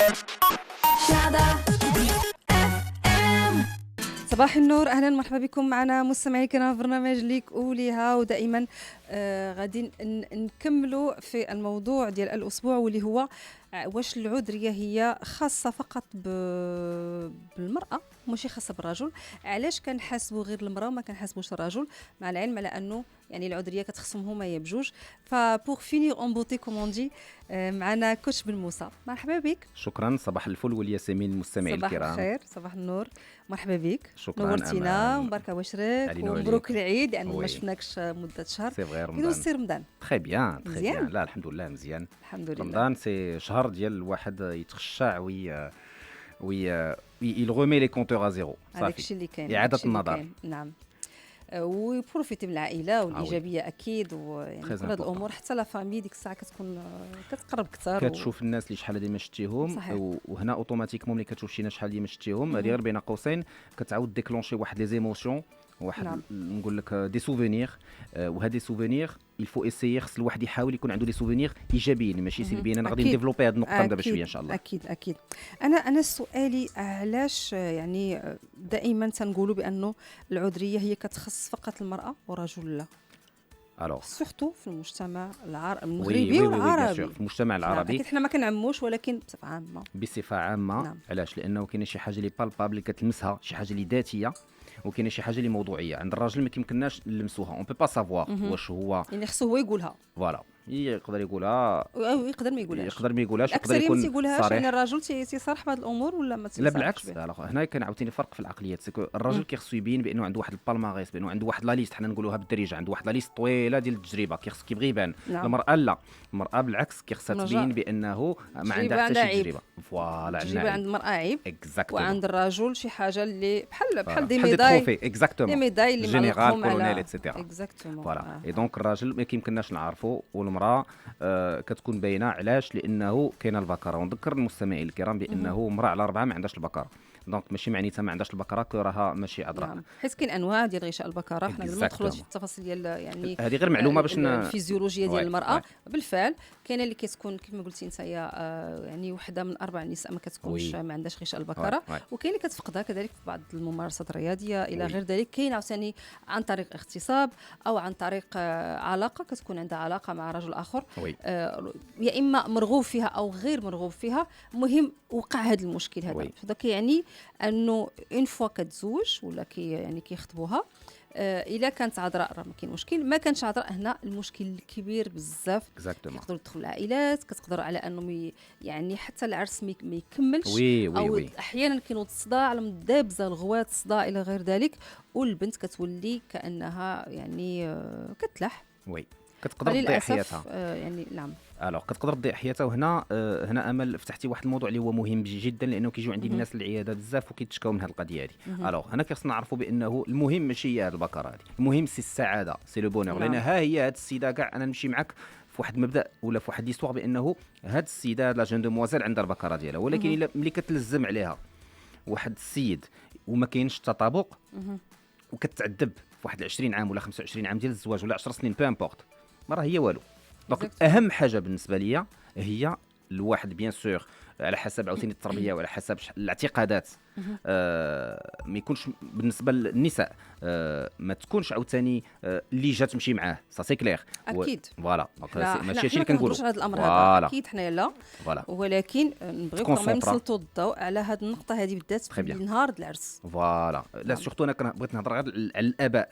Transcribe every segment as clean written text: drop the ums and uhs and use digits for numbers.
شادة صباح النور، اهلا مرحبا بكم معنا مستمعي الكرام في برنامج ليك وليها. ودائما غادي نكملوا في الموضوع ديال الاسبوع واللي هو واش العذريه هي خاصه فقط بالمراه ماشي خاصه بالرجل. علاش كنحاسبوا غير المراه وما كنحاسبوش الرجل، مع العلم على انه يعني العذريه كتخصهم هما هي بجوج. فبور فينير اون بوتي كومون دي معنا كوتش بن موسى، مرحبا بك. شكرا. صباح الفل والياسمين المستمعين صباح الكرام. الخير، صباح النور، مرحبا بك. شكرا. نورتينا ومبارك وشرك علينا ومبروك وعليك. العيد لان وي. ما شفناكش مده شهر. سي فغي كي رمضان دوزتي رمضان؟ تري بيان مزيان؟ لا الحمد لله مزيان. الحمد لله. رمضان سي شهر ديال الواحد يتخشع وي il remet les compteurs à zéro. هذاك الشيء اللي كاين، إعادة هذاك الشيء اللي النظر. كاين. نعم. وبروفيتي من العائله والايجابيه اكيد، ويعني Très كل هذه important. الامور حتى لا فامي ديك الساعه كتكون كتقرب اكثر. كتشوف الناس اللي شحال هذه ما شتيهم، صحيح. وهنا اوتوماتيكمون ملي كتشوف شي ناس شحال هذه ما شتيهم، هذه غير بين قوسين كتعاود ديكلونشي واحد لي زيموسيون، واحد نعم. نقول لك دي سوفونير. وهاد دي سوفونير il faut essayer، خص الواحد يحاول يكون عنده دي سوفونير ايجابيين ماشي سلبيين. انا غادي أكيد. نديفلوبي هاد النقطه دابا شويه ان شاء الله. اكيد. انا سؤالي علاش يعني دائما تنقولوا بانه العذريه هي كتخص فقط المراه والرجل لا، الوغ سورتو في المجتمع وي المغربي والعربي. في المجتمع العربي اكيد حنا ما كنعموش، ولكن بصفه عامه. بصفه عامه. نعم. علاش؟ لانه كاين شي حاجه اللي بالبابل اللي كتلمسها، شي حاجه اللي ذاتيه، وكاين شي حاجه اللي موضوعيه. عند الراجل ما كيمكنناش نلمسوها، اون بو با سافوار واش هو يعني خصو هو يقولها، فوالا يقدر يقولها، او يقدر ما يقولهاش. يقدر ما يقولهاش، يقدر الاكثريه ما يكون تيقولهاش، صريح. يعني الرجل تيصرح بهذه الامور ولا ما لا تيصرحش بالعكس. بها؟ هنا كان عاوتاني فرق في العقليات. سكو الراجل كيخصو يبين بانه عنده واحد البالماريس، بانه عنده واحد لا ليست، حنا نقولوها بالدارجه، عنده واحد لا ليست طويله ديال التجربه، كيبغي يبان. نعم. المراه لا، المراه بالعكس كيخصها الرجل تبين بانه ما التجربة عندها حتى عندها شي عيب. تجربه. فوالا التجربه عند المراه عيب، اكزاكتومون. وعند الرجل شي حاجه اللي بحال دي بحال دي ميداي، تروفي. اكزاكتومون. لي ميداي اللي جينيرال معلقهم كولونيل على ايتترا. اكزاكتومون. فوالا. اي دونك الراجل ما كيمكنناش نعرفوا، والمراه كتكون باينه. علاش؟ لانه كاينه البكره. ونذكر المستمعين الكرام بانه امراه على 4 ما عندهاش البكره، دونك ماشي معنيتها ما عندهاش البكره كو راها ماشي عذراء. نعم، حيت كاين انواع ديال غشاء البكره. حنا قبل ما ندخلوا في التفاصيل ديال يعني هذه غير معلومه باش الفيزيولوجيا ديال وي، المراه. وي. بالفعل كاينه اللي كتكون كيف ما قلتي انت يعني وحده من 4 نساء ما كتكونش وي. ما عندهاش غشاء البكره، وي. وكاين اللي كتفقدها كذلك في بعض الممارسات الرياضيه الى وي. غير ذلك. كاين عاوتاني عن طريق اغتصاب او عن طريق علاقه، كتكون عندها علاقه مع رجل اخر، وي. يا اما مرغوب فيها او غير مرغوب فيها. مهم وقع هذا المشكل هذا. وي. هذا كيعني انه اون فوا كتزوج ولا يعني كيخطبوها، الا كانت عذراء راه ما كاين مشكل، ما كانش عذراء هنا المشكل كبير بزاف. اكزاكتومون. كيقدروا يدخلوا العائلات، كتقدر على انه يعني حتى العرس ما يكملش. وي او وي احيانا كينوض الصداع على مدابزه، الغوات، الصداع الى غير ذلك، والبنت كتولي كانها يعني كتلح. وي كتقدر تضيع حياتها. يعني نعم. الوغ كتقدر تضيع حياتها. وهنا هنا امل فتحتي واحد الموضوع اللي هو مهم جدا، لانه كيجيو عندي الناس للعياده بزاف وكيتشكاو من هذه القضيه هذه. الوغ هنا كيخصنا نعرفوا بانه المهم ماشي هي هذه البكره هذه، المهم سي السعاده، سي لو بونور. لان ها هي هذه السيده كاع، انا نمشي معك في واحد المبدا ولا في واحد ليستوار بانه هذه السيده لا جون دوموازيل عندها البكره ديالها، ولكن الا ملي كتلزم عليها واحد السيد وما كاينش تطابق وكتعذب في واحد 20 عام ولا 25 عام ديال الزواج ولا 10 سنين، بو امبورت، ما راه هي والو. دونك اهم حاجه بالنسبه ليا هي الواحد بيان سور على حسب عاوتاني التربيه وعلى حسب الاعتقادات. ما يكونش بالنسبه للنساء ما تكونش عاوتاني اللي جات تمشي معاه، سا سي كلير. اكيد. فوالا ماشي هادشي اللي كنقولوا. كنقولوا هذا الامر هذا اكيد حنايا لا، فوالا. ولكن نبغيو كمان نسلطوا الضوء على هذه النقطه هذه بالذات في نهار العرس. فوالا. لا سورتو انا بغيت نهضر غير على الاباء.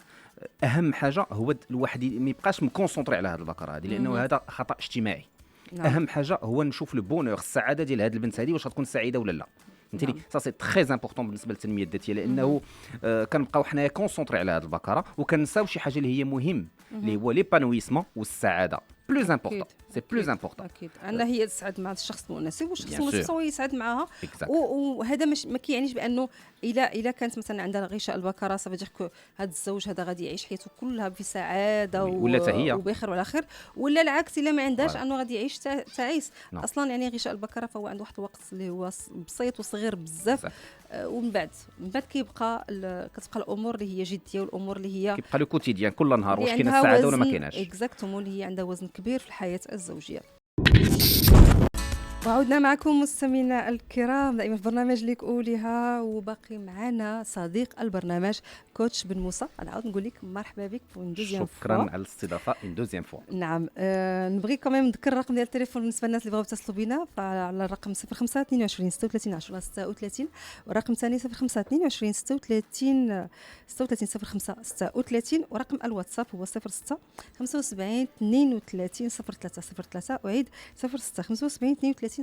اهم حاجه هو الواحد ما يبقاش مكونسونطري على هذه البكره هذه، لانه هذا خطا اجتماعي. نعم. اهم حاجه هو نشوف لو بونور، السعاده ديال هذه البنت هذه، واش غتكون سعيده ولا لا. فهمتيني؟ نعم. سا سي تري امبورطون بالنسبه للتنميه الذاتيه، لانه كنبقاو حنايا كونسونطري على هذه البكره وكنساو شي حاجه اللي هي مهم، اللي هو ليبانويسمون والسعاده. بلوز امبورطون، سي بلوز امبورطون. اكيد انها هي تسعد مع الشخص المناسب، والشخص المناسب هو يسعد معها. Exact. وهذا ما كيعنيش بانه الا كانت مثلا عندها غشاء البكره صافي دير هذا الزوج هذا غادي يعيش حياته كلها في سعاده ولا هي وبخير وعلى خير، ولا العكس الا ما عندهاش voilà. انه غادي يعيش تعيس. no. اصلا يعني غشاء البكره فهو عنده واحد الوقت اللي هو بسيط وصغير بزاف. ومن بعد كتبقى الامور اللي هي جديه، والامور اللي هي كيبقى لو كوتيديان كل نهار، واش كاينه السعاده ولا ما كايناش. اكزاكتومون، اللي هي عندها وزن كبير في الحياه الزوجيه. وعودنا معكم مستمعينا الكرام دائما في برنامج ليك قوليها، وباقي معنا صديق البرنامج كوتش بن موسى. نعاود نقول لك مرحبا بك شكرا على الاستضافه اون دوزيام فوا. نعم. نبغي كمان نذكر الرقم ديال التليفون بالنسبه للناس اللي بغاو يتصلوا بنا، فعلى الرقم 05 22 36 10 36، والرقم الثاني 05 22 36 36 05 36، ورقم الواتساب هو 06 75 32 03 03. أعيد 06 75 32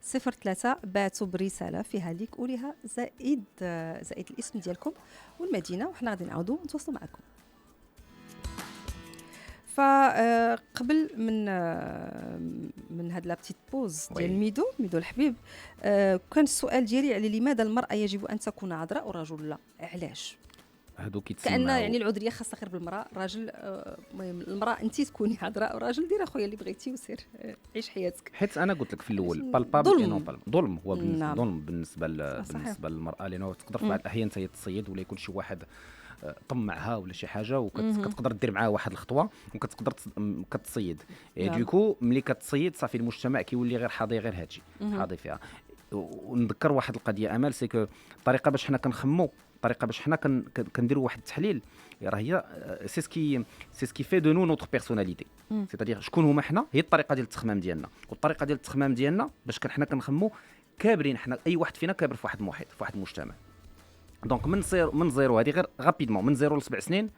03 بعثوا برساله فيها ليك قوليها زائد الاسم ديالكم والمدينه، وحنا غادي نعاودوا نتواصلوا معكم. فقبل من هاد لا بتيت بوز ديال ميدو الحبيب، كان السؤال ديالي على لماذا المراه يجب ان تكون عذراء والرجل لا، علاش؟ هادو كيتسمعوا كأن يعني العذريه خاصها غير بالمراه، الراجل المهم المراه انت تكوني عذراء، والراجل دير اخويا اللي بغيتي وسير عيش حياتك. حيت انا قلت لك في الاول بالبابل انو ظلم هو نعم. ظلم بالنسبه للمراه، لانه تقدر في بعض الاحيان هي تصيد ولا يكون شي واحد طمعها ولا شي حاجه وكتقدر دير معاه واحد الخطوه وكتقدر كتصيد. دوكو ملي كتصيد صافي المجتمع كيولي غير حاضي غير هادشي حاضي فيها. ونذكر واحد القضيه امال، سي كو الطريقه باش حنا كنخمو، الطريقه باش حنا كنديروا واحد التحليل راه هي سي سكي في دو نو نوتر بيرسوناليتي، سيتادير شكون هما حنا، هي الطريقه ديال التخمام ديالنا. والطريقه ديال التخمام ديالنا باش حنا كنخمو كابرين، حنا اي واحد فينا كابر في واحد المحيط في واحد المجتمع. دونك من زيرو هذه غير غابيدمون من زيرو ل 7 سنين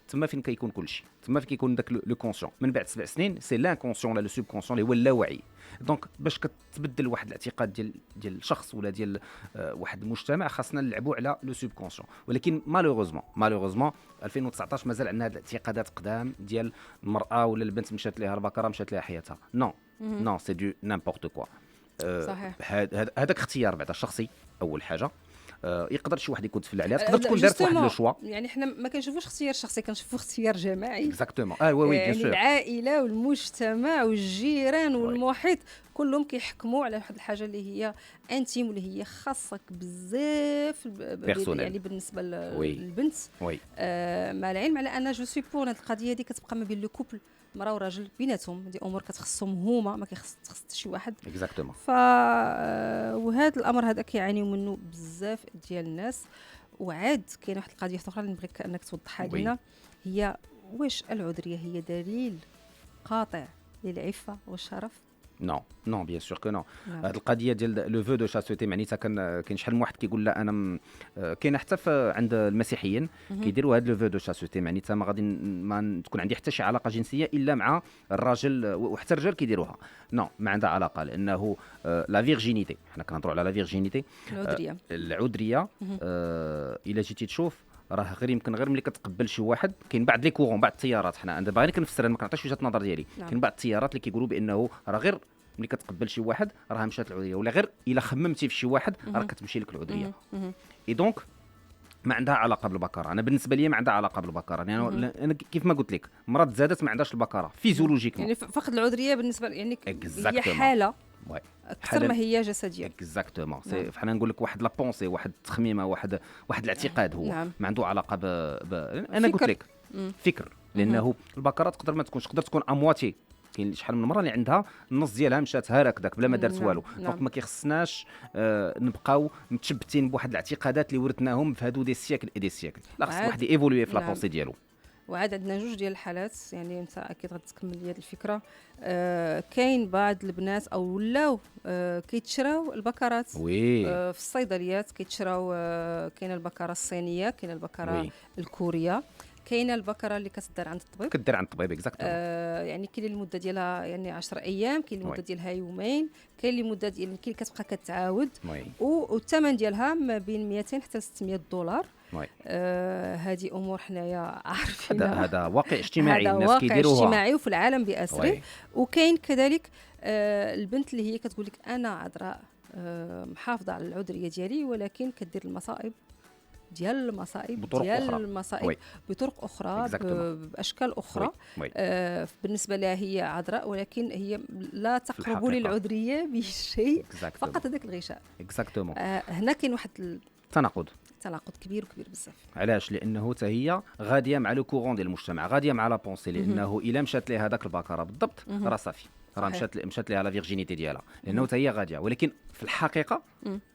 تما فين كيكون كلشي، تما فين كيكون داك لو كونسيون. من بعد 7 سنين سي لانكونسيون ولا لو سوب كونسيون اللي هو اللاوعي. دونك باش كتبدل واحد الاعتقاد ديال الشخص ولا ديال واحد المجتمع، خاصنا نلعبوا على لو سوب كونسيون. ولكن مالوغوزمون 2019 مازال عندنا هاد الاعتقادات قدام ديال المراه ولا البنت مشات ليها البكره مشات ليها حياتها. نو سي دو نيمبورت كوا. صحيح. هذاك اختيار بعدا شخصي اول حاجه. يقدر شي واحد يكون تفل عليها، تقدر تكون دارت واحد لو شوا. يعني حنا ما كنشوفوش اختيار شخصي، كنشوفوا اختيار جماعي. اكزاكتومون. وي يعني العائله والمجتمع والجيران والمحيط كلهم كيحكموا على واحد الحاجه اللي هي انتيم واللي هي خاصك بزاف يعني بالنسبه للبنت. مع العلم على ان جو سوي بور هاد القضيه هذه كتبقى ما بين لو كوبل مراه وراجل بيناتهم، دي امور كتخصهم هما، ما كيخص شي واحد. اكزاكتومون. وهذا الامر هذا كيعانيو منه بزاف ديال الناس. وعاد كاين واحد القضيه اخرى اللي نبغيك انك توضحها لنا، هي واش العذريه هي دليل قاطع للعفه والشرف؟ نو بيان سور كو نو. هذه القضيه ديال لو فو دو شاسوتي معناتها كاين شحال من واحد كيقول لا انا كاين حتى عند المسيحيين كيديروا هذا لو فو دو شاسوتي، معناتها ما غادي ما تكون عندي حتى شي علاقه جنسيه الا مع الراجل، وحتى الرجال كيديروها. ما عندها علاقه، لانه لا فيرجينيتي، حنا كنهضروا على لا فيرجينيتي العذريه. الا جيتي تشوف راه غير يمكن غير ملي كتقبل شي واحد. كاين بعض لي كورون، بعض التيارات، حنا دابا غير كنفسر، ما كنعطيش وجهه النظر ديالي. كاين بعض التيارات اللي كيقولوا بانه راه غير ملي كتقبل شي واحد راه مشات العذريه، ولا غير الا خممتي في شي واحد راه كتمشي لك العذريه. اي دونك ما عندها علاقه بالبكاره. انا بالنسبه لي ما عندها علاقه بالبكاره، يعني انا كيف ما قلت لك مرات زادت ما عندهاش البكاره فيزيولوجيكمون. يعني فقد العذريه بالنسبه يعني هي حاله اكثر ما هي جسديه. اكزاكتومون. فحنا نقول لك واحد لا بونسي، واحد التخميمه، واحد الاعتقاد هو ما عنده علاقه انا قلت لك فكر. لانه البكره تقدر ما تكونش، تقدر تكون امواتي. كاين شحال من مره اللي عندها النص ديالها مشات هكذاك بلا ما دارت والو. دونك ما كيخصناش نبقاو متشبتين بواحد الاعتقادات اللي ورثناهم في هادو دي سيكل دي سيكل. لا، خص واحد ايفولوي في لا بونسي ديالو. وعاد عندنا جوج ديال الحالات، يعني انت اكيد غتكمل لي هذه الفكره. كاين بعض البنات او ولاو كيتشراو البكرات في الصيدليات، كيتشراو كاين البكره الصينيه، كاين البكره الكوريه، كاينه البكره اللي كتدار عند الطبيب، اكزاكتومون. يعني كاين المده ديالها يعني 10 ايام، كاين المده ديالها يومين، كاين اللي مده ديال كاين كتبقى كتعاود، والثمن ديالها ما بين 200 حتى 600 دولار. هذه امور حنايا عارفين، هذا واقع اجتماعي الناس كيديروها، واقع اجتماعي وفي العالم باسره. وكاين كذلك البنت اللي هي كتقول لك انا عذراء محافظه على العذريه ديالي، ولكن كدير المصائب بطرق أخرى بأشكال أخرى. بالنسبة لها هي عذراء، ولكن هي لا تقرب للعذرية بشيء، فقط هذاك الغشاء. اكزاكتومون. هنا كاين واحد تناقض. تناقض كبير بزاف. علاش؟ لانه حتى هي غاديه مع لو كورون ديال المجتمع، غاديه مع لا بونسي، لانه الا مشات ليه هذاك البكره بالضبط راه صافي، راه مشات ليها لا فيرجينيتي ديالها، لانه حتى هي غاديه. ولكن في الحقيقه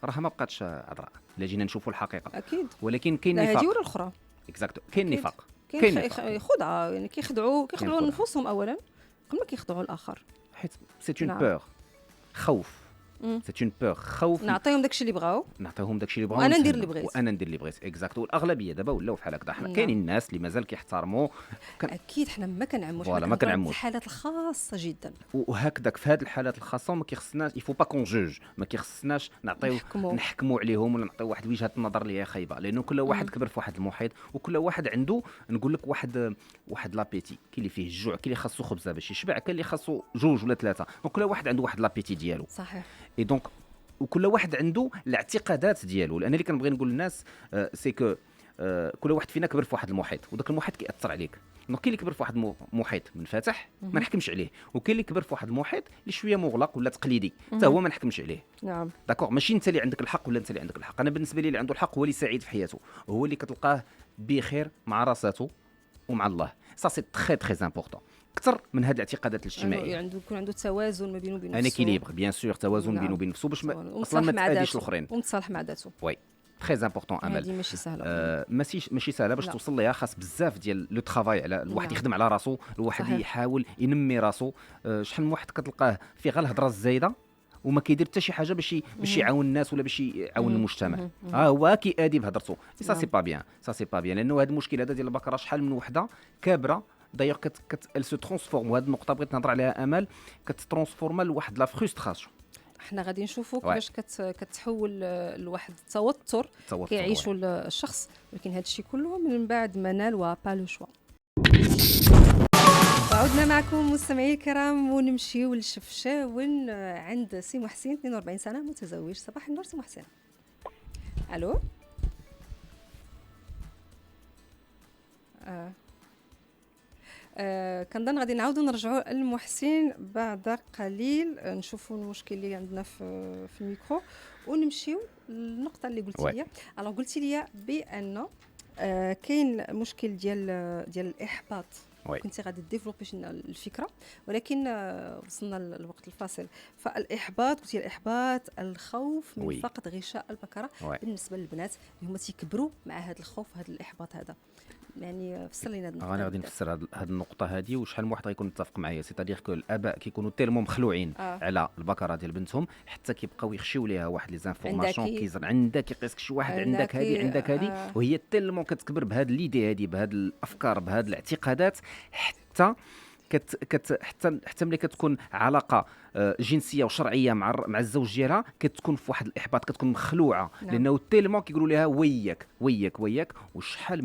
راها ما بقاتش عذراء، الا جينا نشوفوا الحقيقه. اكيد. ولكن كاين لا نفاق. هذه ولا الاخرى. اكزاكتو، كاين نفاق. كاين خدعه، يعني كيخدعوا خدعة. نفوسهم اولا قبل ما كيخدعوا الاخر. حيت سي اون نعم. بور، خوف. سي اون بور، خوف. نعطيهم داكشي اللي بغاو، نعطيهم داكشي اللي بغاو، وانا ندير اللي بغيت. وانا ندير اللي بغيت. اكزاكتو. والاغلبيه دابا ولاو بحال هكذا. نعم. كاينين الناس اللي مازال كيحترموا اكيد حنا ما كنعموش، فوالا، ما كنعموش. الحالات الخاصه جدا. وهكذاك في هذه الحالات الخاصه ما كيخصناش يفو با كون جوج، ما كيخصناش نعطيو نحكموا عليهم ولا نعطيو واحد وجهه النظر اللي هي خايبه، لانه كل واحد كبر في واحد المحيط، وكل واحد عنده نقول لك واحد لابيتي. كاين اللي فيه الجوع، كاين اللي خاصو خبزه باش يشبع، كاين اللي خاصو جوج ولا ثلاثه، وكل واحد عنده واحد لابيتي ديالو. صحيح. اي دونك وكل واحد عنده الاعتقادات ديالو. لان اللي كنبغي نقول للناس سي كو كل واحد فينا كبر في واحد المحيط، وداك المحيط كيأثر عليك. دونك كاين اللي كبر في واحد المحيط منفتح ما نحكمش عليه، وكاين اللي كبر في واحد المحيط اللي شويه مغلق ولا تقليدي حتى هو ما نحكمش عليه. نعم. داكوغ، ماشي انت اللي عندك الحق ولا انت اللي عندك الحق. انا بالنسبه لي اللي عنده الحق هو اللي سعيد في حياته، هو اللي كتلقاه بخير مع راساته ومع الله. سا سي تري تري امبورطون اكثر من هذه الاعتقادات الاجتماعيه. يكون عنده توازن ما بينه وبين نفسه. ان اكيليبر بيان سور، توازن بينه وبين نفسه باش اصلا ما تاديش الاخرين، ومتصالح مع ذاته. وي تري امبورطون امل. هذه ماشي سهله. ماشي سهله باش توصل ليها. خاص بزاف ديال لو ترافاي على الواحد يخدم على راسو، الواحد صحيح. يحاول ينمي راسو. شحال من واحد كتلقاه في غير الهضره الزايده وما كيدير حتى شي حاجه باش يعاون الناس ولا باش يعاون المجتمع. هو كيادي بهضرته. سا سي با بيان، سا سي با بيان، لانه هذا المشكل هذا ديال البكره شحال من وحده كابره دايوغ ال سو ترانسفورم. وهذه النقطه بغيت نهضر عليها امل، كترانسفورما لواحد لا فرستراسيون. احنا غادي نشوفوا كيفاش كتحول لواحد التوتر كيعيشوا الشخص، ولكن هذا الشيء كله من بعد ما نال با لو شوا. عدنا معكم مستمعي الكرام ونمشيو للشفشاون عند سي محسن 42 سنه متزوج. صباح النور سي محسن. الو. كنظن غادي نعاودوا نرجعوا للمحسن بعد قليل، نشوفوا المشكل اللي عندنا في الميكرو ونمشيو للنقطه اللي قلت لي. الو قلت لي بان كاين مشكل ديال الاحباط. كنت غادي ديفلوبي الفكره، ولكن وصلنا للوقت الفاصل. فالاحباط، قلت الإحباط الخوف من فقد غشاء البكره بالنسبه للبنات اللي هما تيكبروا مع هذا الخوف وهذا الاحباط هذا. يعني فسر لينا هذه النقطه. انا غادي نفسر هذه النقطه هذه، وشحال من واحد غيكون متفق معايا. سيتادير كو الاباء كيكونوا تيلمون مخلوعين على البكره ديال بنتهم حتى كيبقاو يخشيو ليها واحد لي زانفورماسيون. كيزر عندك يقيسك شي واحد عندك هذه وهي تيلمون كتكبر بهذه ليدي هذه، بهذه الافكار، بهذه الاعتقادات، حتى حتى ملي كتكون علاقه جنسيه وشرعيه مع الزوج ديالها كتكون في واحد الاحباط، كتكون مخلوعه. لانه تيلمون كيقولوا لها وياك وشحال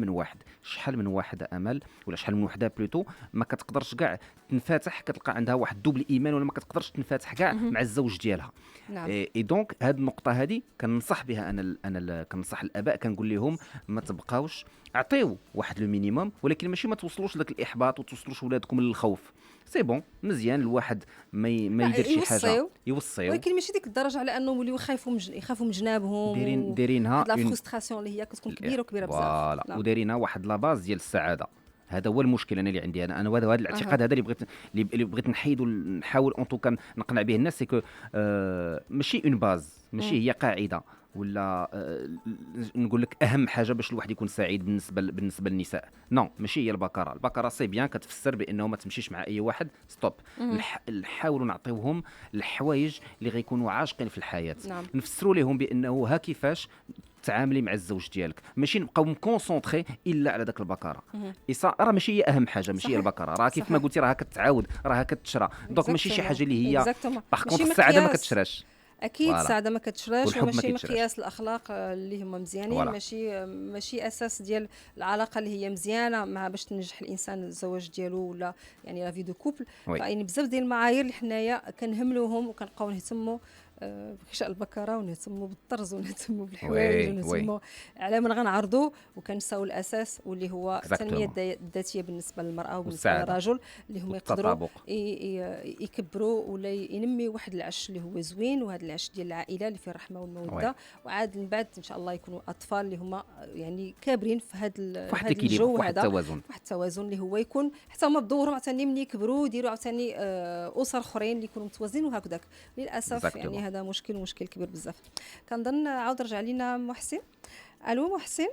من واحد امل ولا شحال من وحده بلوتو ما كتقدرش كاع تنفتح، كتلقى عندها واحد دوبل ايمان ولا ما كتقدرش تنفتح كاع مع الزوج ديالها. اي دونك هذه النقطه هذه كننصح بها انا كننصح الاباء، كنقول لهم ما تبقاوش، اعطيو واحد لو مينيموم، ولكن ماشي ما توصلوش لذاك الاحباط وتوصلوش ولادكم للخوف. سي بون مزيان الواحد ما يدير شي حاجه يوصيو، ولكن ماشي ديك الدرجه على انه يوليو يخافوا من جنابهم. دايرينها لا فرستراسيون اللي هي كتكون كبيره بزاف. فوالا، ودايرينها واحد لا باز ديال السعاده. هذا هو المشكل انا اللي عندي انا وهذا الاعتقاد هذا اللي بغيت نحيدو، نحاول ان توكا نقنع به الناس. سي كو ماشي اون باز، ماشي هي قاعده ولا نقول لك اهم حاجه باش الواحد يكون سعيد بالنسبه للنساء. نو ماشي هي البكره سي بيان كتفسر بانه ما تمشيش مع اي واحد ستوب. نحاولوا نعطيوهم الحوايج اللي غيكونوا عاشقين في الحياه. نفسروا لهم بانه ها كيفاش تعاملي مع الزوج ديالك، ماشي نبقاو مكونسونطري الا على داك البكره. راه ماشي هي اهم حاجه، ماشي هي البكره، راه كيف ما قلتي راها كتعاود، راها كتشرى. دونك ماشي شي حاجه اللي هي باغ كونطخ السعاده ما كتشراش. اكيد السعاده ما كتشراش، وماشي مقياس الاخلاق اللي هما مزيانين. ماشي اساس ديال العلاقه اللي هي مزيانه مع باش تنجح الانسان الزواج ديالو ولا يعني لا في دو كوبل. يعني بزاف ديال المعايير اللي حنايا كنهملوهم وكنبقاو نهتموا بغشاء البكره ونهتموا بالطرز ونهتموا بالحوايج ونهتموا على من غنعرضوا وكنساو الاساس واللي هو التنميه الذاتيه بالنسبه للمراه وبالنسبه للرجل اللي هما يقدروا يكبروا ولا ينمي واحد العش اللي هو زوين، وهذا العش ديال العائله اللي فيه الرحمه والموده، وعاد من بعد ان شاء الله يكونوا اطفال اللي هما يعني كابرين في هذا الجو، هذا واحد التوازن اللي هو يكون حتى هما بدورهم عاوتاني ملي يكبروا يديروا عاوتاني اسر اخرين اللي يكونوا متوازنين وهكذاك. للاسف يعني هذا مشكل كبير بزاف. كنظن عاود رجع لينا محسن. الو محسن،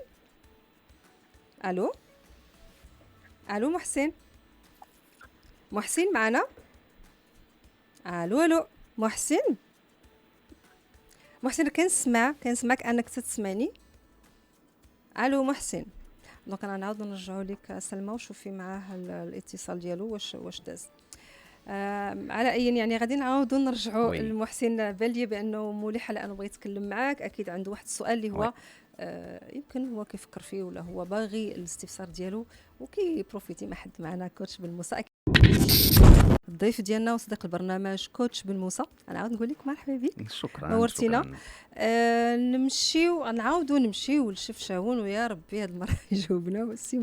الو محسن معنا؟ الو محسن كنسمعك انك تسمعني. الو محسن. دونك انا نعاود نرجعوا لك سلمى وشوفي معاه الاتصال ديالو واش داز. على اي يعني غادي نعاودوا نرجعوا للمحسن. بالي بانه مليحه لانه بغى يتكلم معاك، اكيد عنده واحد السؤال اللي هو يمكن هو كيفكر فيه ولا هو باغي الاستفسار ديالو وكيبروفيتي مع حد معنا. كوتش بن موسى الضيف ديالنا وصديق البرنامج كوتش بن موسى، انا عاود نقول لك مرحبا بك. شكرا نورتينا. نعاودوا نمشيو للشفشاون ويا ربي هاد المره يجاوبنا. سي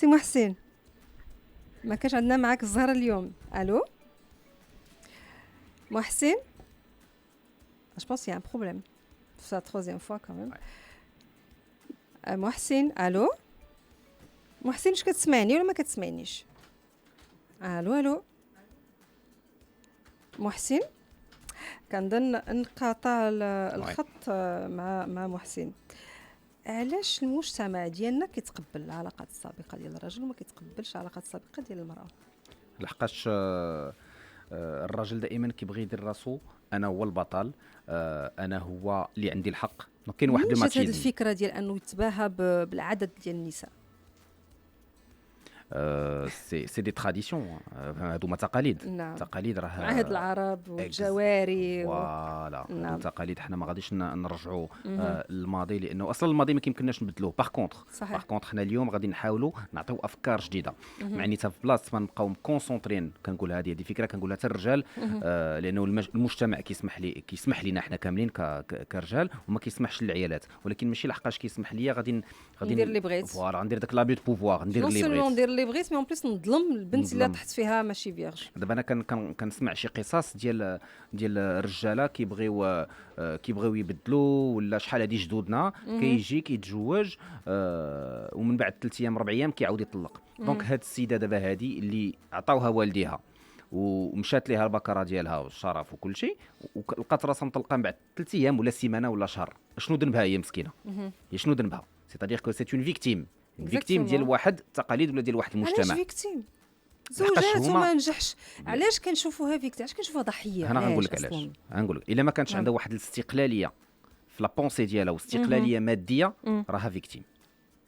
محسن ما كانش عندنا معاك الزهره اليوم. الو محسن، je pense qu'il y a un problème. C'est la troisième fois quand même. محسن. الو محسن، واش كتسمعني ولا ما كتسمعنيش؟ الو محسن. كنظن انقطع الخط مع محسن. علاش المجتمع ديالنا كيتقبل العلاقات السابقه ديال الرجل وما كيتقبلش العلاقات السابقه ديال المراه؟ لحقاش الراجل دائما كيبغي يدير راسو انا هو البطل، انا هو اللي عندي الحق. كاين واحد الماتشيزم. هذه الفكره ديال انه يتباهى بالعدد ديال النساء. سي دي تراديسيون، هادو ما تقاليد. نعم. تقاليد راه عهد العرب والجواري فوالا. نعم. التقاليد حنا ما غاديش نرجعوا للماضي، لانه اصلا الماضي ما يمكنناش نبدلوه. باغ كونطخ حنا اليوم غادي نحاولوا نعطيو افكار جديده، معناتها في بلاصه ما نبقاو مكونسونطرين. كنقول هذه فكره كنقولها حتى الرجال، لانه المجتمع كيسمح لينا حنا كاملين كرجال وما كيسمحش للعيالات، ولكن ماشي لحقاش كيسمح ليا غادي ندير اللي بغيت. فوالا غندير داك لابي دو بوفوار، ندير اللي بغيت مي اون بليس نظلم البنت اللي طحت فيها ماشي فيرج. دابا انا كنسمع شي قصص ديال الرجاله كيبغيو يبدلوا، ولا شحال هادي جدودنا كيجي كيتزوج ومن بعد 3 ايام 4 ايام كيعاود يطلق. دونك هاد السيده دابا هادي اللي عطاوها والديها ومشات ليها البكره ديالها والشرف وكل شيء، ولقات راسها مطلقه من بعد 3 ايام ولا سيمانه ولا شهر. شنو ذنبها هي مسكينه؟ شنو ذنبها؟ سيتادير كو سي اون فيكتيم ديال واحد التقاليد ولا ديال واحد المجتمع. علاش فيكتيم؟ زوجات وما نجحش. علاش كنشوفوها فيكتيم؟ علاش كنشوفوها ضحيه؟ انا غنقول لك علاش. غنقول لك الا ما كانش عندها واحد الاستقلاليه في لا بونسي ديالها واستقلاليه ماديه، راها فيكتيم.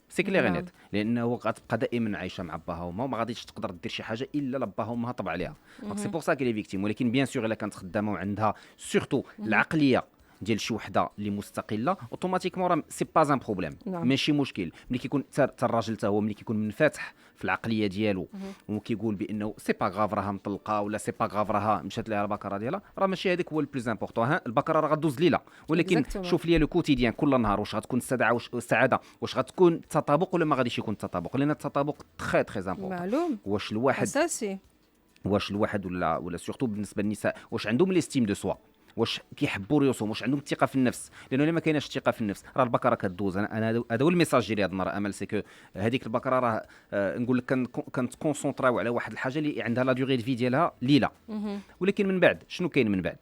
سي كلير نيت، لانه غتبقى دائما عايشه مع باها وما وما غاديش تقدر دير شي حاجه الا باها وما طبع عليها. دونك سي بور سا كلي فيكتيم. ولكن بيان سور الا كانت خدامه وعندها سورتو العقليه ديال شي وحده اللي مستقله، اوتوماتيكمون راه سي با ان بروبليم. ماشي مشكل ملي كيكون حتى الراجل حتى هو ملي كيكون منفتح في العقليه ديالو وكيقول بانه سي با غاف راها مطلقه ولا سي با غاف راها مشات ليها البكره ديالها، راه ماشي هذاك هو البلوز امبورطون. البكره راه غدوز ليله، ولكن شوف ليا لو كوتيديان كل نهار واش غتكون السعاده واش غتكون التطابق ولا ما غاديش يكون التطابق، لان التطابق تري امبورطون. معلوم. واش الواحد ولا سورتو بالنسبه للنساء واش عندهم ليستيم دو سوا، واش كيحبوا ريوسهم، واش عندهم الثقه في النفس. لانه الا ما كايناش الثقه في النفس راه البكره كدوز. انا هذا هو الميساج ديالي هذه المره امل، سي كو هذيك البكره راه نقول لك كنتكونسونطراو على واحد الحاجه اللي عندها لا دوغي دو في ديالها ليله، ولكن من بعد شنو كاين من بعد؟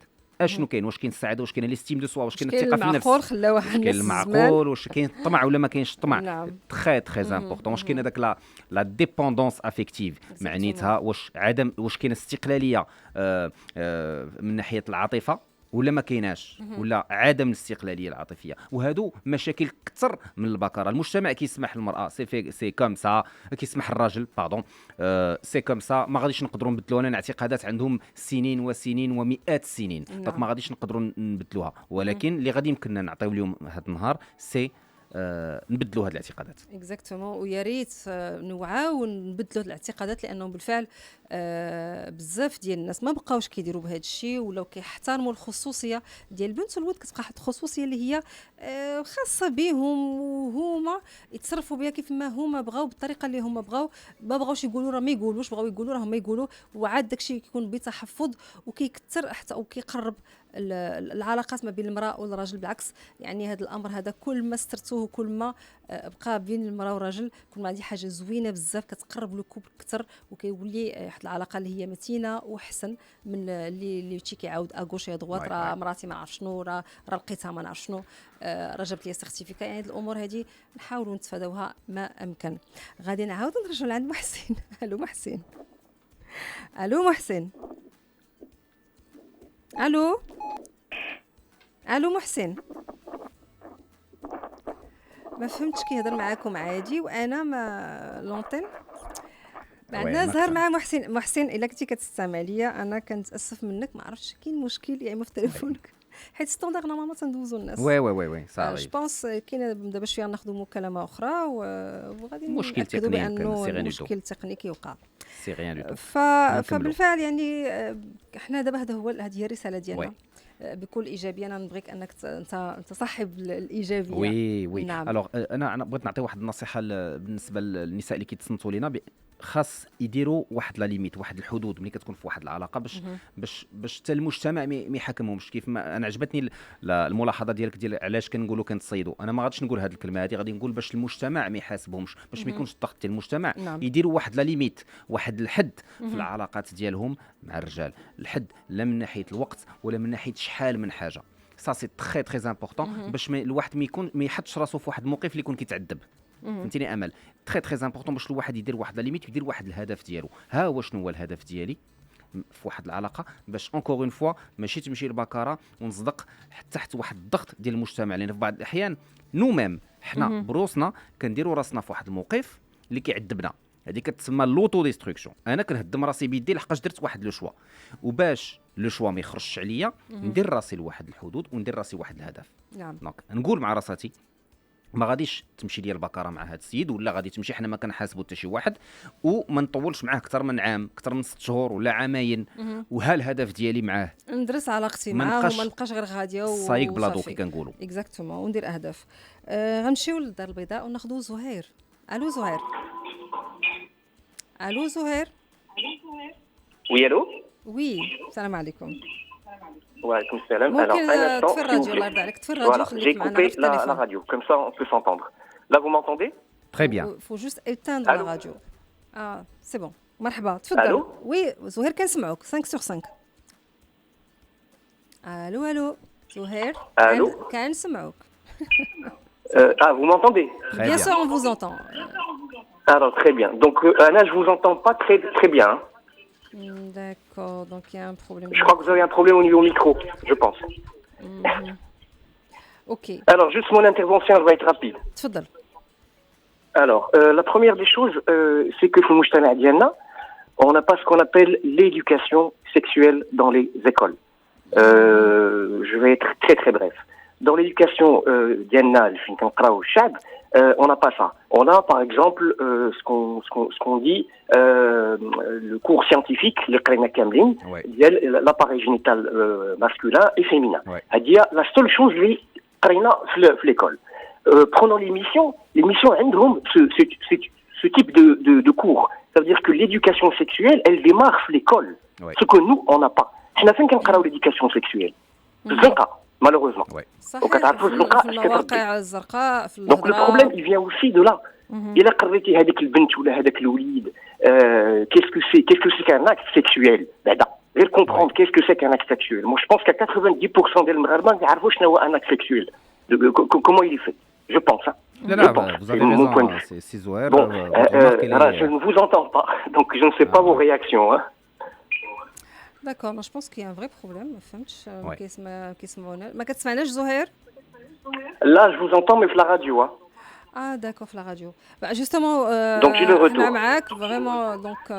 شنو كاين؟ واش كاين السعاده؟ واش كاين ليستيم دو سوا؟ واش كاين الثقه في النفس؟ واش كاين المعقول؟ واش كاين الطمع ولا ما كاينش الطمع؟ نعم. تري امبورطون. واش كاين هذاك لا ديبوندونس افيكتيف، معناتها واش كاين استقلاليه من ناحيه العاطفه ولا ما كايناش، ولا عدم الاستقلاليه العاطفيه. وهادو مشاكل كثر من البكره. المجتمع كيسمح للمراه سي كوم سا، كيسمح الراجل باردون سي كوم سا. ما غاديش نقدروا نبدلوها لان اعتقادات عندهم سنين وسنين ومئات السنين. دونك ما غاديش نقدروا نبدلوها، ولكن اللي غادي يمكننا نعطيو اليوم هذا النهار سي نبدلوا هذه الاعتقادات. اكزاكتومون، ويا ريت نوعاو ونبدلوا الاعتقادات، لانه بالفعل بزاف ديال الناس ما بقاوش كيديروا بهذا الشيء، ولاو كيحترموا الخصوصيه ديال البنت والولد. كتبقى واحد الخصوصيه اللي هي خاصه بهم، وهما يتصرفوا بها كيف ما هما بغاو، بالطريقه اللي هما بغاو. ما بغاوش يقولوا راه ما يقولوش، بغاو يقولوا راه ما يقولوا، وعاد داكشي كيكون بتحفظ وكيكثر حتى وكيقرب العلاقات ما بين المراه والرجل. بالعكس، يعني هذا الامر هذا كل ما استرتوه كل ما بقى بين المراه والرجل، كل ما هذه حاجه زوينه بزاف، كتقرب لكم اكثر، وكيولي واحد العلاقه اللي هي متينه واحسن من اللي تشي كيعاود اغوش يا دوات راه مراتي ما عرف شنو، راه لقيتها ما نعرف شنو، راه جابت لي سيرتيفيكا. يعني هذه الامور هذه نحاولوا نتفاداوها ما امكن. غادي نعاود نرجعوا لعند محسن. الو محسن. الو محسن. الو الو محسن. ما فهمتش كيهضر معاكم عادي وانا ما لونتين ما عندنا زهر مع محسن الا كنتي كتستمع ليا انا كنتاسف منك، ما عرفتش كاين مشكل يا اما في تليفونك حيت ستوندار نورمالمون تندوزو الناس. وي صافي. جو بونس كاين دابا شويه ناخذوا مكالمه اخرى وغادي مشكل تقني بانه مشكل تقنيكي وقع. سي غيان دو. فبالفعل يعني احنا دابا هذه هي الرساله ديالنا بكل ايجابيه. انا نبغيك انك انت صاحب الايجابيه. وي نعم. الوغ انا بغيت نعطي واحد النصيحه بالنسبه للنساء اللي كيتصنتوا لينا، خاص يديروا واحد لا ليميت، واحد الحدود ملي كتكون في واحد العلاقه، باش حتى المجتمع ما يحكمهمش. كيف ما انا عجبتني الملاحظه ديالك ديال علاش كنقولوا كنتصيدوا. انا ما غاديش نقول هذه الكلمه هذه، غادي نقول باش المجتمع ما يحاسبهمش، باش ما يكونش الضغط ديال المجتمع. نعم. يديروا واحد لا ليميت، واحد الحد في العلاقات ديالهم مع الرجال. الحد لا من ناحيه الوقت ولا من ناحيه شحال من حاجه. سا سي تري امبورطون باش الواحد ما يحطش راسو في واحد الموقف اللي يكون كيتعذب. فهمتيني امل؟ تري امبورطون باش الواحد يدير واحد لا ليميت، يدير واحد الهدف ديالو. ها هو شنو هو الهدف ديالي في واحد العلاقه، باش اونكور اون فوا ماشي تمشي لبكاره ونصدق تحت واحد الضغط ديال المجتمع. لان في بعض الاحيان نو ميم حنا بروسنا كنديروا راسنا في واحد الموقف اللي كيعذبنا. هذه كتسمى لوطو ديستركسيون. انا كنهدم راسي بيدي لحقاش درت واحد لو شوا، وباش لو شوا ما يخرجش عليا ندير راسي لواحد الحدود وندير راسي واحد الهدف. نعم. دونك نقول مع راساتي ما غاديش تمشي ليا البكاره مع هذا السيد، ولا غادي تمشي حنا ما كنحاسبوا حتى شي واحد، وما نطولش معاه اكثر من عام، اكثر من 6 شهور ولا عامين. وها الهدف ديالي معاه ندرس علاقتي معاه وما نبقاش غير غاديه صايق بلا ضو كي كنقولوا. اكزاكتومون، وندير اهداف. غنمشيو للدار البيضاء وناخذوا زهير. الو زهير. الو زهير. وي الو. وي السلام عليكم. وعليكم السلام. ممكن تطفي الراديو؟ الله يرضى عليك، طفي الراديو خليك معنا في التليفون. la radio, comme ça on peut s'entendre. Là vous m'entendez? Très bien. faut juste éteindre la radio. C'est bon. مرحبا تفضل. وي زهير كنسمعوك 5 sur 5. الو زهير. الو كنسمعوك. Vous m'entendez? Bien sûr on vous entend. Alors très bien. Donc Anna, je vous entends pas très bien. D'accord, donc il y a un problème. Je crois que vous avez un problème au niveau micro, je pense. OK. Alors juste mon intervention elle va être rapide. تفضل. Alors la première des choses c'est que في المجتمع ديالنا on n'a pas ce qu'on appelle l'éducation sexuelle dans les écoles. Je vais être très bref. Dans l'éducation ديالنا اللي فين كنقراو الشعب on n'a pas ça. On a par exemple ce qu'on dit le cours scientifique اللي قرينا كاملين ديال l'appareil génital masculin et féminin. هذه la seule chose اللي قرينا في l'école. Prenons l'émission عندهم ce type de cours. Ça veut dire que l'éducation sexuelle elle démarre في l'école. Ce que nous on n'a pas. حنا فين كنقراو l'éducation sexuelle؟ في الزنقة malheureusement. وكتعرفوا المواقع الزرقاء في الهضره. Donc le problème il vient aussi de là. إلا قريتي هذيك البنت ولا هذاك الوليد qu'est-ce que c'est qu'un acte sexuel بعدا غير comprendre qu'est-ce que c'est qu'un acte sexuel. Moi je pense qu'à 90% ديال المغاربه ما يعرفوش شنو هو un acte sexuel. Comment il est fait. Je pense. Là, vous avez raison, c'est Zohar. Bon, je ne vous entends pas, donc je ne sais pas vos réactions. D'accord, je pense qu'il y a un vrai problème. ما فهمتش كيسمعونا. ما كتسمعناش زهير؟ Là, je vous entends mais في la radio. D'accord, في la radio. Justement, donc j'ai le retour. احنا معاك vraiment donc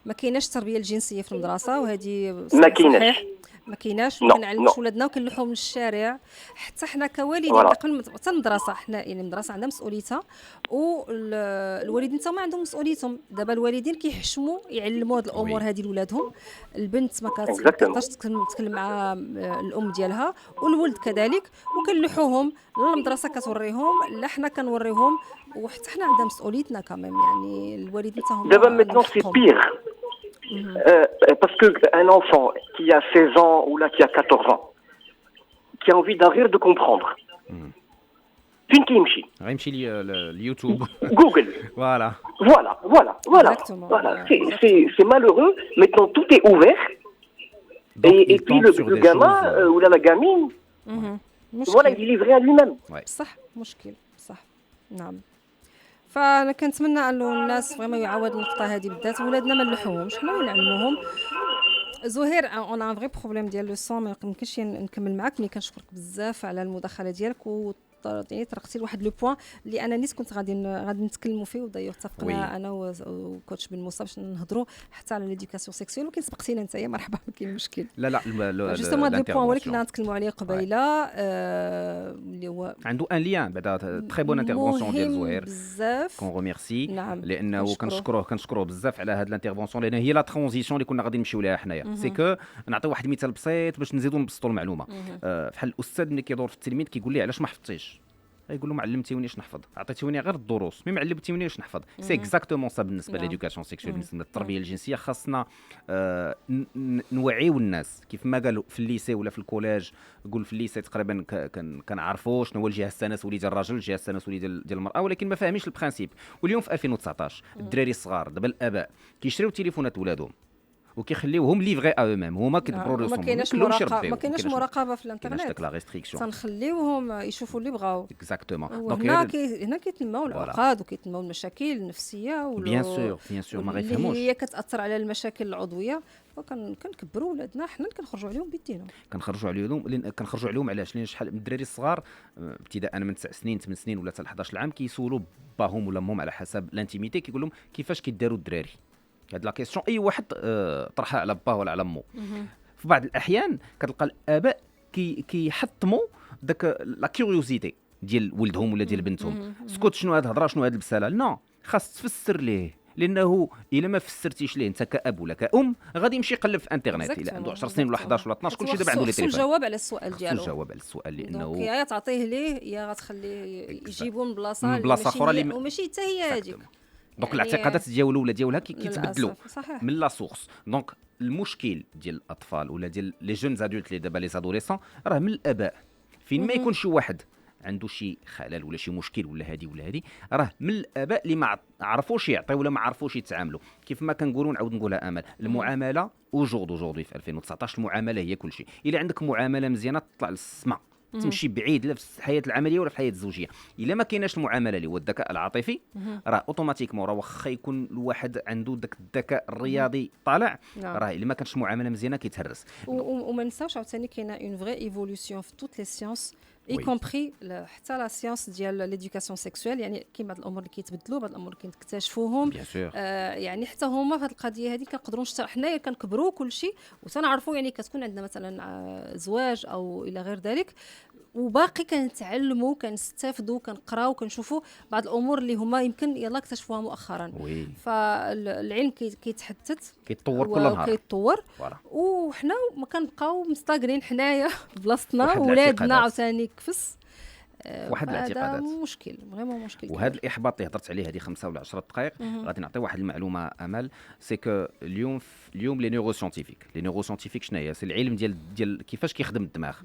ما كايناش التربيه الجنسيه في المدرسه، وهذه ما كايناش. ما كايناش، نو ما كنعلموش نو ولادنا وكنلوحوهم للشارع. حتى حنا كوالدين فوالا قبل حتى المدرسه، حنا يعني المدرسه عندها مسؤوليتها، والوالدين حتى هما عندهم مسؤوليتهم. دابا الوالدين كيحشموا يعلموا هاد الامور وي هادي لولادهم. البنت ما اكزاكتومون. كتقدرش تكلم مع الام ديالها، والولد كذلك، وكنلوحوهم لا المدرسه كتوريهم لا حنا كنوريهم. وحتى حنا عندنا مسؤوليتنا كمان، يعني الوالدين حتى D'abord, هما maintenant, c'est حقهم. pire. Parce qu'un enfant qui a 16 ans ou là qui a 14 ans, qui a envie d'un rire de comprendre, فين كيمشي غيمشي اليوتيوب. Google. فوالا. Exactement. C'est malheureux. Maintenant, tout est ouvert. Donc Et il puis tombe sur le des gamin choses. ou là, la gamine, voilà, il مشكل. est livré à lui-même. صح مشكل صح. نعم. فانا كنتمنى انه الناس فريمون يعاود النقطه هذه بالذات. ولادنا ما نلوحوهمش، حنا اللي نعلموهم. زهير اون ان فري بروبليم ديال لو سون، ما يمكنش نكمل معاك. ملي كنشكرك بزاف على المداخله ديالك، يعني طرقتي لواحد لو بوين اللي انا نيت كنت غادي نتكلموا فيه، ودايوغ اتفقنا انا وكوتش بن موسى باش نهضروا حتى على ليديوكاسيون سيكسويل، ولكن سبقتينا نتايا. مرحبا، ما كاين مشكل. لا جوستومون هاد لو بوين هو اللي كنا نتكلموا عليه قبيله، اللي هو عنده ان ليان بعدا تري بون انترفونسيون ديال زهير بزاف. كون ريميرسي. نعم. لانه كنشكروه بزاف على هاد الانترفونسيون، لان هي لا ترانزيسيون اللي كنا غادي نمشيو ليها حنايا. سي كو نعطي واحد المثال بسيط باش نزيدوا نبسطوا المعلومه. بحال الاستاذ ملي كيدور في التلميذ كيقول لي علاش ما حفظتيش، يقول له ما علمتيونيش نحفظ، عطيتيوني غير الدروس مي ما علمتيونيش نحفظ. سي اكزاكتومون سا بالنسبه ليديوكاسيون سيكسويل. بالنسبه للتربيه الجنسيه خاصنا نوعيو الناس كيف ما قالوا في الليسي ولا في الكوليج. يقول في الليسي تقريبا كنعرفوا شنو هو الجهه التناسلي ديال الرجل، الجهه التناسلي ديال المراه، ولكن ما فاهمينش البرانسيب. واليوم في 2019 الدراري الصغار دابا الاباء كيشريو تليفونات ولادهم وكيخليوهم ليفغي ا ميم، هما كيدبروا ما راسهم. كايناش مراقبه في الانترنت، داك لا ريستريكسيون. تنخليوهم يشوفوا اللي بغاو. اكزاكتومون. هنا كيتنموا العقاد وكيتنموا المشاكل النفسيه بيان سور ما غيفهموش، هي كتاثر على المشاكل العضويه. فكنكبروا ولادنا حنا اللي كنخرجوا عليهم بيدينا. كنخرجوا عليهم علاش؟ لان شحال من الدراري الصغار ابتداء من 9 سنين 8 سنين ولا حتى 11 عام كيسولوا باهم ولا امهم على حسب الانتيميتي، كيقول لهم كيفاش كيداروا الدراري. هاد لا كيسيون اي واحد طرحها على باه ولا على مو. في بعض الاحيان كتلقى الاباء كيحطموا داك لا كيوريوزيتي ديال ولدهم ولا ديال بنتهم. سكوت، شنو هاد الهضره، شنو هاد البساله؟ لا، خاص تفسر ليه، لانه الا ما فسرتيش ليه انت كاب ولا كأم غادي يمشي يقلب في انترنت. الا عنده 10 سنين ولا 11 ولا 12 كلشي دابا عنده لي تليفون. الجواب على السؤال ديالو، الجواب على السؤال، لانه يا تعطيه ليه يا غتخليه يجيبوا من بلاصه اخرى وماشي حتى هي هذيك. دونك يعني الاعتقادات ديالو ولا ديالها كيتبدلوا من لا سورس. دونك المشكل ديال الاطفال ولا ديال لي جون ادولت اللي دابا لي زادوليسون راه من الاباء. فين ما يكون شي واحد عنده شي خلل ولا شي مشكل ولا هادي راه من الاباء اللي ما عرفوش يعطيو ولا ما عرفوش يتعاملوا. كيف ما كنقولوا نعاود نقولها امل، المعامله اوجوردي في 2019 المعامله هي كل شيء. الا عندك معامله مزيانه تطلع للسماء، تمشي بعيد لا في الحياه العمليه ولا في الحياه الزوجيه. الا ما كايناش المعامله اللي هو الذكاء العاطفي راه اوتوماتيكمون راه واخا يكون الواحد عنده داك الذكاء الرياضي طالع، راه الا ما كانش معامله مزيانه كيتهرس. وما نساوش عاوتاني كاينه اون فري ايفولوسيون في توت لي سيونس اي كومبري حتى لا سيونس ديال ليديوكاسيون سيكسويل. يعني كاين بعض الامور اللي كيتبدلوا، بعض الامور اللي كنكتشفوهم. يعني حتى هما في هذه القضيه هذه كنقدروا حنايا كنكبروا كل شيء وتنعرفوا. يعني كتكون عندنا مثلا زواج او الى غير ذلك، وباقي كنتعلموا كنستافدوا كنقراو كنشوفوا بعض الامور اللي هما يمكن يلا اكتشفوها مؤخرا. فالعلم كيتحدث كيتطور كل نهار كيتطور، وحنا ما كنبقاو مستاغرين حنايا بلاصتنا. ولادنا عاوتاني كفس واحد الاعتقادات. هذا مشكل، فريمون مشكل. وهذا الاحباط اللي هضرت عليه هذه 5 ولا 10 دقائق غادي نعطي واحد المعلومه امل. سي كو اليوم لي نيوروسيانتيفيك شنو هي؟ سي العلم ديال كيفاش كيخدم الدماغ.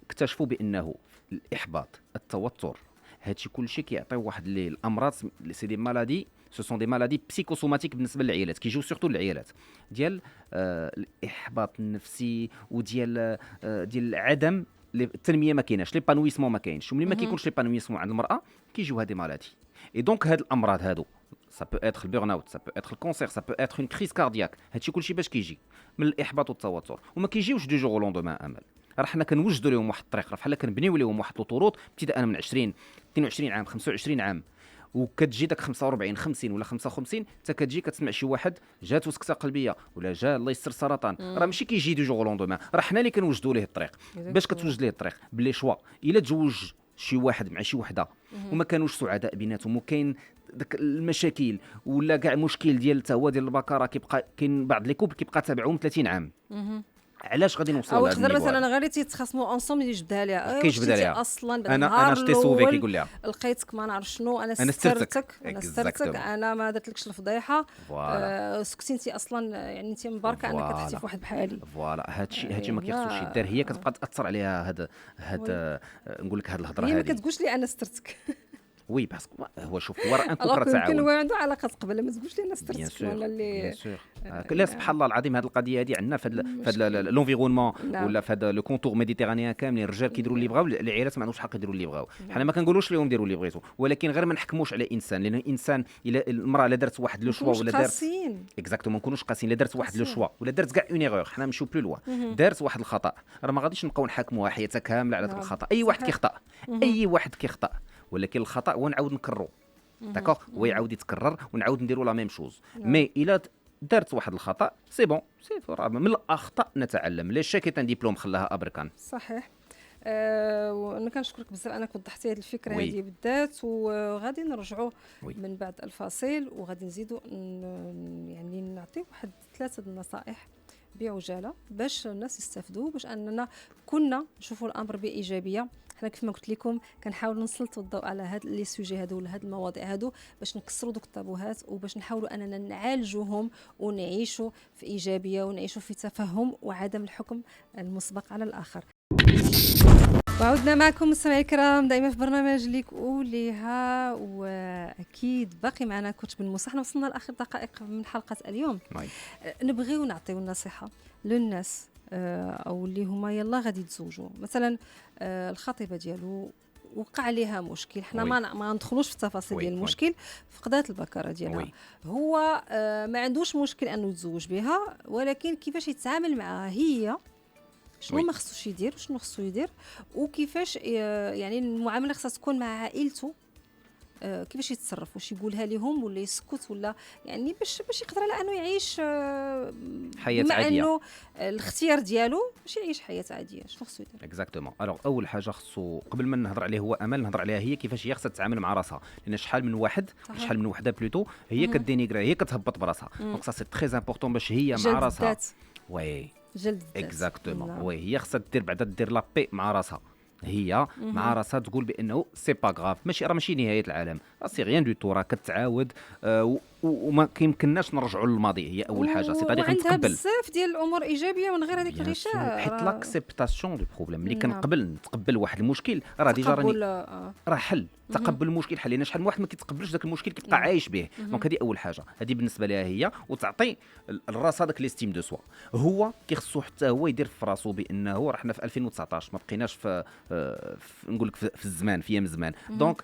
اكتشفوا بانه الاحباط، التوتر، هادشي كلشي كيعطيو واحد الامراض، سي دي مالادي، سو سون دي مالادي بسيكوسوماتيك بالنسبه للعيالات، كيجيو سورتو للعيالات ديال الاحباط النفسي وديال عدم التنميه. ما كايناش ليبانويسمون، ما كاينش. وملي ما كيكونش ليبانويسمون عند المراه كيجيو هذه مالادي. اي دونك هاد الامراض هادو سا بو اتر البيرن اوت، سا بو اتر الكونسير، سا بو اتر اون كريز كاردياك. هادشي كلشي باش كيجي من الاحباط والتوتر، وما كيجيوش دو جور لوندومان امل. راه حنا كنوجدوا لهم واحد الطريق، راه بحال كنبنيو لهم واحد الطرق ابتداء من 20 22 عام 25 عام، وكتجي داك 45 50 ولا 55 حتى كتجي كتسمع شي واحد جاتو سكته قلبيه ولا جا الله يستر سرطان، راه ماشي كيجي دو جوغ لوندومان، راه حنا اللي كنوجدوا ليه الطريق. باش كتوجد ليه الطريق بلي شوا الا تزوج شي واحد مع شي وحده وما كانوش سعداء بيناتهم وكاين داك المشاكل ولا كاع مشكل ديال حتى هو ديال البكاره، كيبقى كاين بعض لي كوب كيبقى تابعهم 30 عام. علاش غادي نوصلوا او لهذا يقدر النيفو؟ مثلا غير تيتخاصموا انصوم يجبدها لها، كيجبدها لها اصلا انا شتي سوفي كيقول لها لقيتك ما نعرف شنو، انا سترتك انا ما درتلكش الفضيحه، سكتي انت اصلا يعني انت مباركه انك تحتي في واحد بحالي. فوالا هادشي ما كيخصوش يدار، هي كتبقى تاثر عليها هاد نقول لك هاد الهضره هذه. هي ما كتقولش لي انا سترتك وي باسكو هو شوف هو راه ان كوبر تعاون، يمكن هو عنده علاقات قبل، ما تقولش لي انا سترتك ولا اللي لا سبحان الله العظيم. هذه القضيه هذه عندنا في هذا لونفيرونمون ولا في هذا لو كونتور ميديتيرانيان كاملين، الرجال كيديروا اللي بغاو، العائلات ما عندهمش حق يديروا اللي بغاو. حنا ما كنقولوش لهم ديروا اللي بغيتوا، ولكن غير ما نحكموش على انسان، لان الانسان الا المراه لا دارت واحد لو شوا ولا دارت اكزاكتومون ما نكونوش قاسيين، لا دارت واحد لو شوا ولا دارت كاع اون ايغور، حنا نمشيو بلو لوا، دارت واحد الخطا، راه ما غاديش نبقاو نحاكموها حياتها كامله على ذاك الخطا. اي واحد كيخطا، اي واحد كيخطا، ولكن الخطا هو نعاود نكررو داكوغ، هو يعاود يتكرر ونعاود نديروا لا ميم شوز. مي الا دارت واحد الخطا سي بون، سي من الاخطاء نتعلم. لي شاكيت ان ديبلوم خلاها ابركان. صحيح. وانا كنشكرك بزاف انك وضحتي هذه الفكره هذه بالذات، وغادي نرجعوا من بعد الفاصل وغادي نزيدوا يعني نعطيو واحد 3 النصائح بعجاله باش الناس يستافدوا، باش اننا كنا نشوفوا الامر بايجابيه. حنا كيف ما قلت لكم كنحاولوا نسلطوا الضوء على هاد لي سوجي هادو ولا هاد المواضيع هادو باش نكسروا دوك الطابوهات، وباش نحاولوا اننا نعالجوهم ونعيشوا في ايجابيه ونعيشوا في تفهم وعدم الحكم المسبق على الاخر. وعودنا معكم مستمعي الكرام دائما في برنامج ليك وليها، واكيد باقي معنا كوتش بن موسى. حنا وصلنا لاخر دقائق من حلقه اليوم. نبغيو نعطيو النصيحه للناس او اللي هما يلا غادي يتزوجوا، مثلا الخطيبه ديالو وقع عليها مشكل، حنا ما ندخلوش في التفاصيل ديال المشكل، فقدات البكره ديالها، هو ما عندوش مشكل انه يتزوج بها، ولكن كيفاش يتعامل معها هي، شنو ما خصوش يدير وشنو خصو يدير، وكيفاش يعني المعامله خصها تكون مع عائلته، كيفاش يتصرف، واش يقولها لهم ولا يسكت، ولا يعني باش يقدر على انه يعيش حياه مع عاديه، انه الاختيار ديالو باش يعيش حياه عاديه. شنو خصو يدير؟ اكزاكتومون. الوغ اول حاجه خصو قبل ما نهضر عليه هو امل، نهضر عليها هي كيفاش هي خصها تتعامل مع راسها، لان شحال من واحد شحال من وحده بلوتو هي كدينيغرا، هي كتهبط براسها. دونك سا سي تري امبورطون باش هي مع راسها وي جلد اكزاكتومون وي هي خصها دير بعدا دير لا بي مع راسها، هي مع راسها تقول بانه سي با غاف، ماشي نهايه العالم، سي غيان دو تو، راه كتعاود وما كيمكنناش نرجعوا للماضي. هي اول حاجه سي طريقه نتقبل بزاف ديال الامور ايجابيه من غير هذيك الغشاء، حيت لاكسبتاسيون دو بروبليم اللي نتقبل واحد المشكل راه ديجا راني راه حل. تقبل المشكل حل، لان شحال من واحد ما كيتقبلش داك المشكل كيبقى عايش به. دونك هذه اول حاجه، هذه بالنسبه لها هي، وتعطي الراس هذاك ليستيم دو سوا. هو كيخصو حتى هو يدير في راسو بانه راه حنا في 2019 ما بقيناش في نقول لك في الزمان، في ايام الزمان. دونك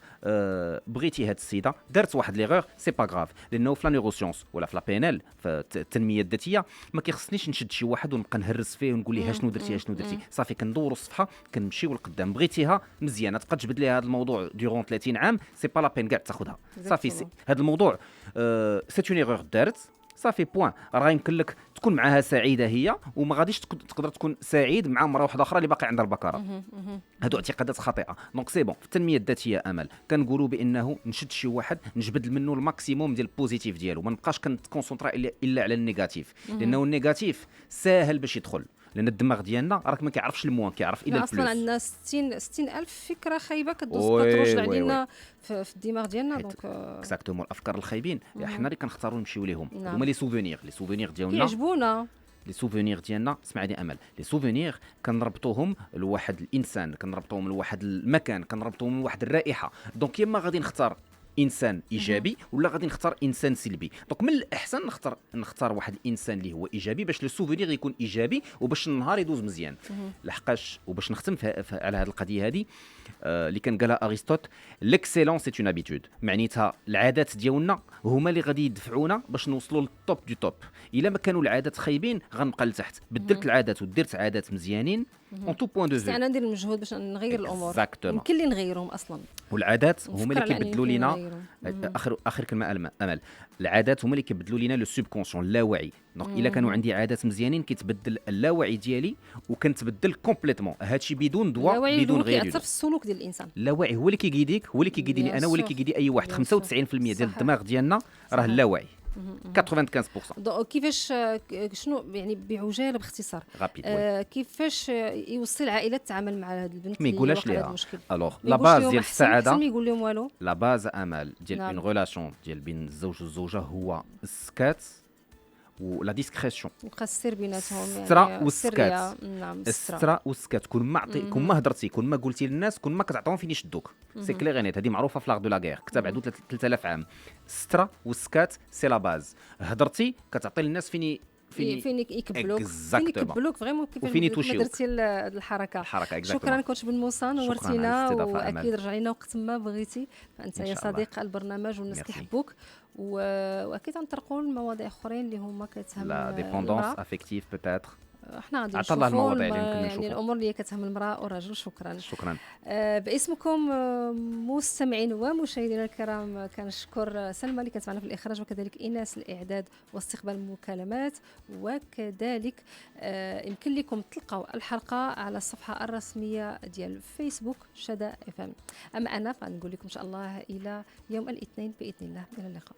بغيتي هاد السيده دارت واحد ليغور سي با غاف، لانه في لا نيغوسيونس ولا في لا بي ان ال في التنميه الذاتيه ما كيخصنيش نشد شي واحد ونبقى نهرس فيه ونقول ليه شنو درتي صافي كندوروا الصفحه كنمشيو للقدام. بغيتيها مزيانه تبقى تجبد ليها هذا الموضوع ديغون 30 عام، سي با لا بين كاع تاخذها صافي. هذا الموضوع سي اون ايغور دارت صافي بوين. راه يمكن لك تكون معها سعيده هي، وما غاديش تقدر تكون سعيد مع مراه واحده اخرى اللي باقي عندها البكاره. هادو اعتقادات خاطئه. دونك سي بون في التنميه الذاتيه امل كنقولوا بانه نشد شي واحد نجبد منه الماكسيموم ديال البوزيتيف ديالو، ما نبقاش كنتكونسونطرا الا على النيجاتيف، لانه النيجاتيف ساهل باش يدخل، لان الدماغ ديالنا راك ما كيعرفش الموان، كيعرف الى البلوس. اصلا عندنا 60 الف فكره خايبه كتروج علينا في الدماغ ديالنا. دونك اكزاكتومون الافكار الخايبين حنا اللي كنختاروا نمشيو ليهم، هما لي سوفونير ديالنا كيعجبونا. لي سوفونير ديالنا اسمعني امل، لي سوفونير كنربطوهم لواحد الانسان، كنربطوهم لواحد المكان، كنربطوهم لواحد الرائحه. دونك يما غادي نختار انسان ايجابي ولا غادي نختار انسان سلبي. دونك من الاحسن نختار واحد الانسان اللي هو ايجابي باش لو سوفونير يكون ايجابي وباش النهار يدوز مزيان. لحقاش وباش نختم على هذه القضيه هذه اللي كان قالها ارسطوط، ليكسيلون سي اون ابيتود، معنيتها العادات ديالنا هما اللي غادي يدفعونا باش نوصلوا للتوب دو توب. الا ما كانوا العادات خايبين غنبقى لتحت. بدلت العادات ودرت عادات مزيانين اون تو بوين دو بس انا ندير المجهود باش نغير الامور. Exactement. يمكن لي نغيرهم اصلا. والعادات هما اللي نفكر على أني كيبدلوا يمكن لينا نغيرهم. اخر كلمه امل. العادات هما اللي كيبدلوا لينا لو سوبكونسيون اللاوعي. دونك الا كانوا عندي عادات مزيانين كيتبدل اللاوعي ديالي وكنتبدل كومبليتوم. هادشي بدون دواء بدون غير كيأثر في السلوك ديال الانسان. اللاوعي هو اللي كيقيديك، هو اللي كيقيدني انا، هو اللي كيقيدي اي واحد. 95% ديال الدماغ ديالنا راه اللاوعي. 95%. دونك كيفاش شنو يعني بعجاله باختصار كيفاش يوصي العائله تتعامل مع هذا البنت ما اللي يقولش وقع هذا ليها المشكل؟ الوغ لا باز ديال السعاده ما يقول لهم والو. لا باز امل ديال اون ريلاسيون ديال بين الزوج والزوجه هو السكات ولا ديسكريسيون. يبقى السر بيناتهم السترة والسكات. نعم السترة والسكات. كون ما عطي كون ما هضرتي، كون ما قلتي للناس، كون ما كتعطيهم فين يشدوك. سي كلير نيت. هذه معروفه في لاغ دو لا غير، كتاب عنده 3000 عام. السترة والسكات سي لا باز. هضرتي كتعطي للناس فين يكبلوك، فين يكبلوك فريمون كيفاش درتي الحركه. شكرا كوتش بن موسى، نورتينا واكيد رجع لنا وقت ما بغيتي. فانت يا صديق البرنامج والناس كيحبوك، واكيد غنطرقوا لمواضيع اخرين اللي هما كتهم لا ديبوندونس افيكتيف بوتيتر. احنا غادي نشوفوا يعني الامور اللي كتهم المراه والرجل. شكرا باسمكم مستمعين ومشاهدينا الكرام. كنشكر سلمى اللي كانت معنا في الاخراج، وكذلك ايناس الاعداد واستقبال المكالمات، وكذلك يمكن لكم تلقاو الحلقه على الصفحه الرسميه ديال فيسبوك شدا اف ام. اما انا فنقول لكم ان شاء الله الى يوم الاثنين باذن الله. الى اللقاء.